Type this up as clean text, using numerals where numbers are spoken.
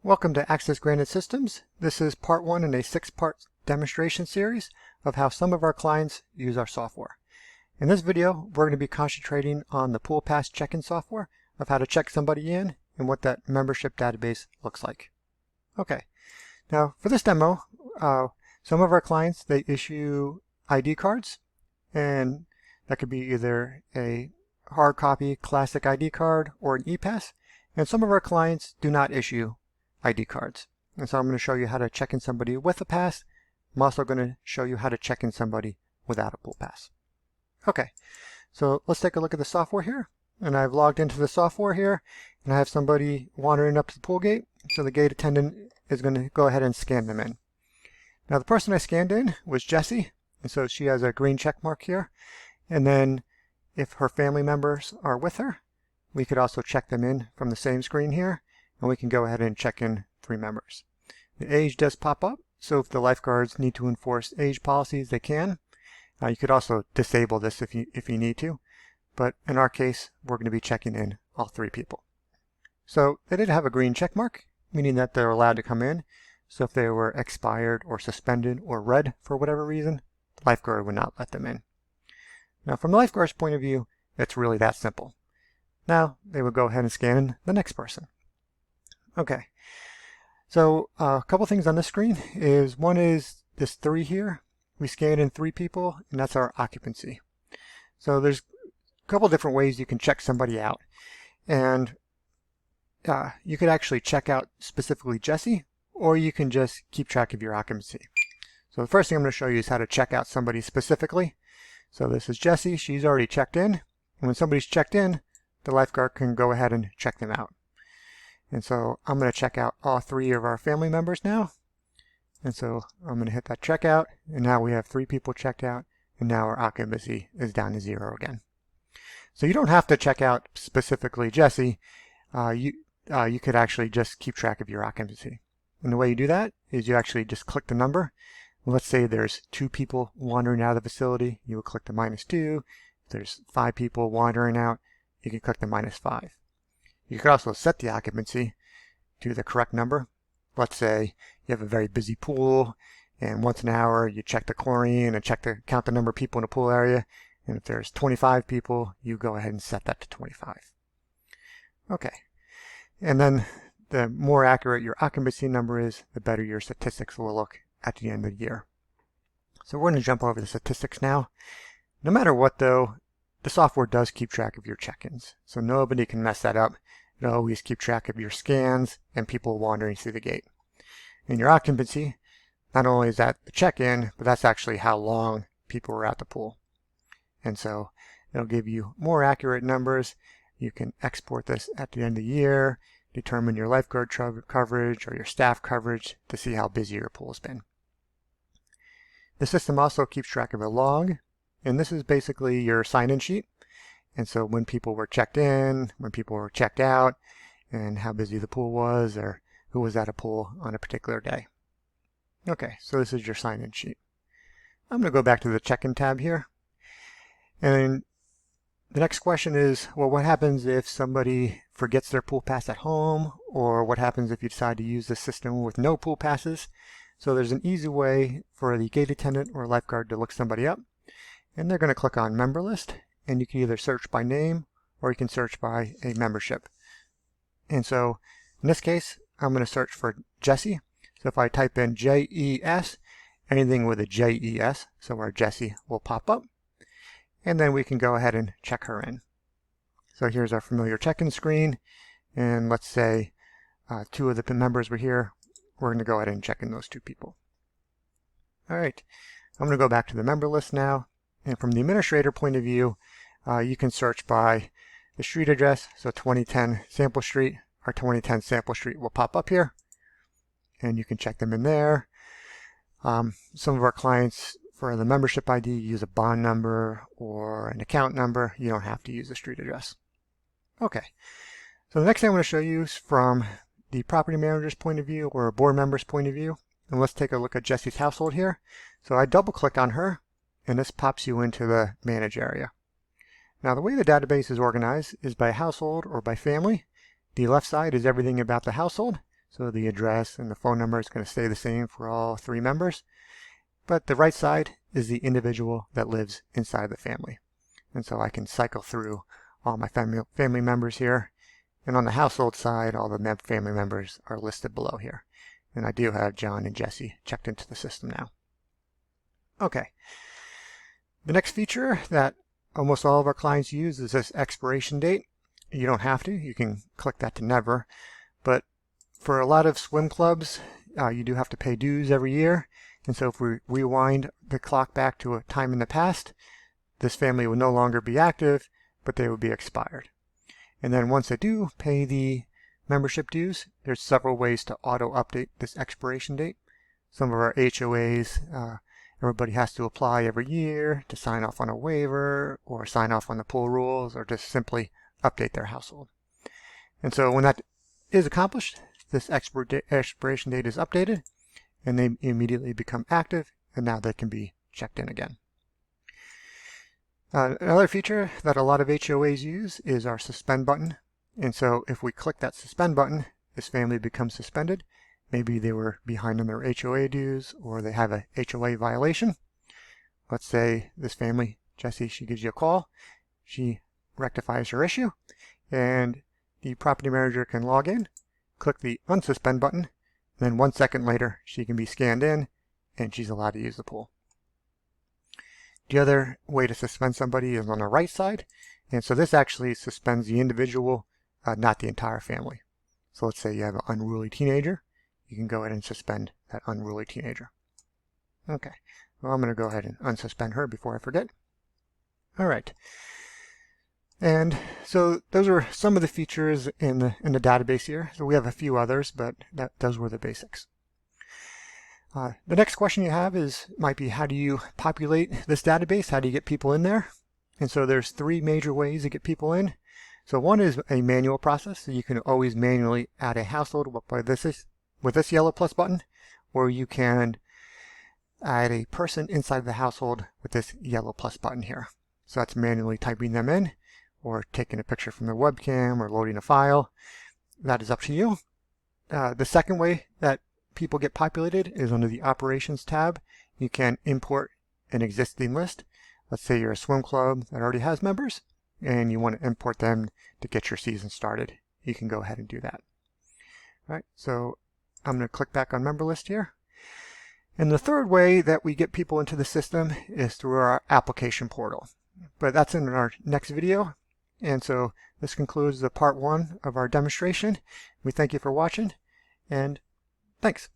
Welcome to Access Granted Systems. This is part one in a 6-part demonstration series of how some of our clients use our software. In this video, we're going to be concentrating on the Pool Pass check-in software of how to check somebody in and what that membership database looks like. Okay, now for this demo, some of our clients, they issue ID cards, and that could be either a hard copy classic ID card or an ePass, and some of our clients do not issue ID cards. And so I'm going to show you how to check in somebody with a pass. I'm also going to show you how to check in somebody without a pool pass. Okay, so let's take a look at the software here. And I've logged into the software here, and I have somebody wandering up to the pool gate. So the gate attendant is going to go ahead and scan them in. Now the person I scanned in was Jessie, and so she has a green check mark here. And then if her family members are with her, we could also check them in from the same screen here. And we can go ahead and check in 3 members. The age does pop up, so if the lifeguards need to enforce age policies, they can. You could also disable this if you need to, but in our case, we're going to be checking in all 3 people. So they did have a green check mark, meaning that they're allowed to come in. So if they were expired or suspended or red for whatever reason, the lifeguard would not let them in. Now from the lifeguard's point of view, it's really that simple. Now they would go ahead and scan in the next person. Okay, so a couple things on this screen is one is this 3 here. We scanned in 3 people, and that's our occupancy. So there's a couple different ways you can check somebody out, and you could actually check out specifically Jessie, or you can just keep track of your occupancy. So the first thing I'm going to show you is how to check out somebody specifically. So this is Jessie. She's already checked in, and when somebody's checked in, the lifeguard can go ahead and check them out. And so I'm going to check out all 3 of our family members now. And so I'm going to hit that checkout, and now we have 3 people checked out, and now our occupancy is down to 0 again. So you don't have to check out specifically Jessie. You could actually just keep track of your occupancy. And the way you do that is you actually just click the number. Let's say there's 2 people wandering out of the facility, you will click the -2. If there's 5 people wandering out, you can click the -5. You could also set the occupancy to the correct number. Let's say you have a very busy pool, and once an hour you check the chlorine and count the number of people in the pool area. And if there's 25 people, you go ahead and set that to 25. Okay. And then the more accurate your occupancy number is, the better your statistics will look at the end of the year. So we're going to jump over the statistics now. No matter what though, the software does keep track of your check-ins. So nobody can mess that up. It'll always keep track of your scans and people wandering through the gate. And your occupancy, not only is that the check-in, but that's actually how long people were at the pool. And so it'll give you more accurate numbers. You can export this at the end of the year, determine your lifeguard coverage or your staff coverage to see how busy your pool's been. The system also keeps track of a log, and this is basically your sign-in sheet. And so when people were checked in, when people were checked out, and how busy the pool was, or who was at a pool on a particular day. Okay, so this is your sign-in sheet. I'm going to go back to the check-in tab here. And the next question is, well, what happens if somebody forgets their pool pass at home, or what happens if you decide to use the system with no pool passes? So there's an easy way for the gate attendant or lifeguard to look somebody up. And they're going to click on Member List. And you can either search by name or you can search by a membership. And so in this case, I'm going to search for Jessie. So if I type in JES, anything with a JES, so our Jessie will pop up. And then we can go ahead and check her in. So here's our familiar check-in screen. And let's say 2 of the members were here. We're going to go ahead and check in those 2 people. All right, I'm going to go back to the member list now. And from the administrator point of view, you can search by the street address. So 2010 Sample Street, our 2010 Sample Street will pop up here. And you can check them in there. Some of our clients, for the membership ID, use a bond number or an account number. You don't have to use the street address. Okay, so the next thing I'm going to show you is from the property manager's point of view or a board member's point of view. And let's take a look at Jessie's household here. So I double click on her, and this pops you into the manage area. Now the way the database is organized is by household or by family. The left side is everything about the household. So the address and the phone number is going to stay the same for all 3 members. But the right side is the individual that lives inside the family. And so I can cycle through all my family members here. And on the household side, all the family members are listed below here. And I do have John and Jesse checked into the system now. Okay. The next feature that almost all of our clients use is this expiration date. You don't have to. You can click that to never. But for a lot of swim clubs, you do have to pay dues every year. And so if we rewind the clock back to a time in the past, this family will no longer be active, but they will be expired. And then once they do pay the membership dues, there's several ways to auto-update this expiration date. Some of our HOAs, everybody has to apply every year to sign off on a waiver or sign off on the pool rules or just simply update their household. And so when that is accomplished, this expiration date is updated and they immediately become active, and now they can be checked in again. Another feature that a lot of HOAs use is our suspend button. And so if we click that suspend button, this family becomes suspended. Maybe they were behind on their HOA dues or they have a HOA violation. Let's say this family, Jessie, she gives you a call. She rectifies her issue and the property manager can log in, click the unsuspend button, and then 1 second later she can be scanned in and she's allowed to use the pool. The other way to suspend somebody is on the right side, and so this actually suspends the individual, not the entire family. So let's say you have an unruly teenager, you can go ahead and suspend that unruly teenager. Okay, well, I'm going to go ahead and unsuspend her before I forget. All right, and so those are some of the features in the database here. So we have a few others, but those were the basics. The next question you have might be, how do you populate this database? How do you get people in there? And so there's 3 major ways to get people in. So one is a manual process. So you can always manually add a household with this yellow plus button, or you can add a person inside the household with this yellow plus button here. So that's manually typing them in, or taking a picture from the webcam, or loading a file. That is up to you. The second way that people get populated is under the Operations tab. You can import an existing list. Let's say you're a swim club that already has members and you want to import them to get your season started. You can go ahead and do that. All right, so I'm going to click back on member list here. And the third way that we get people into the system is through our application portal. But that's in our next video. And so this concludes the part 1 of our demonstration. We thank you for watching, and thanks.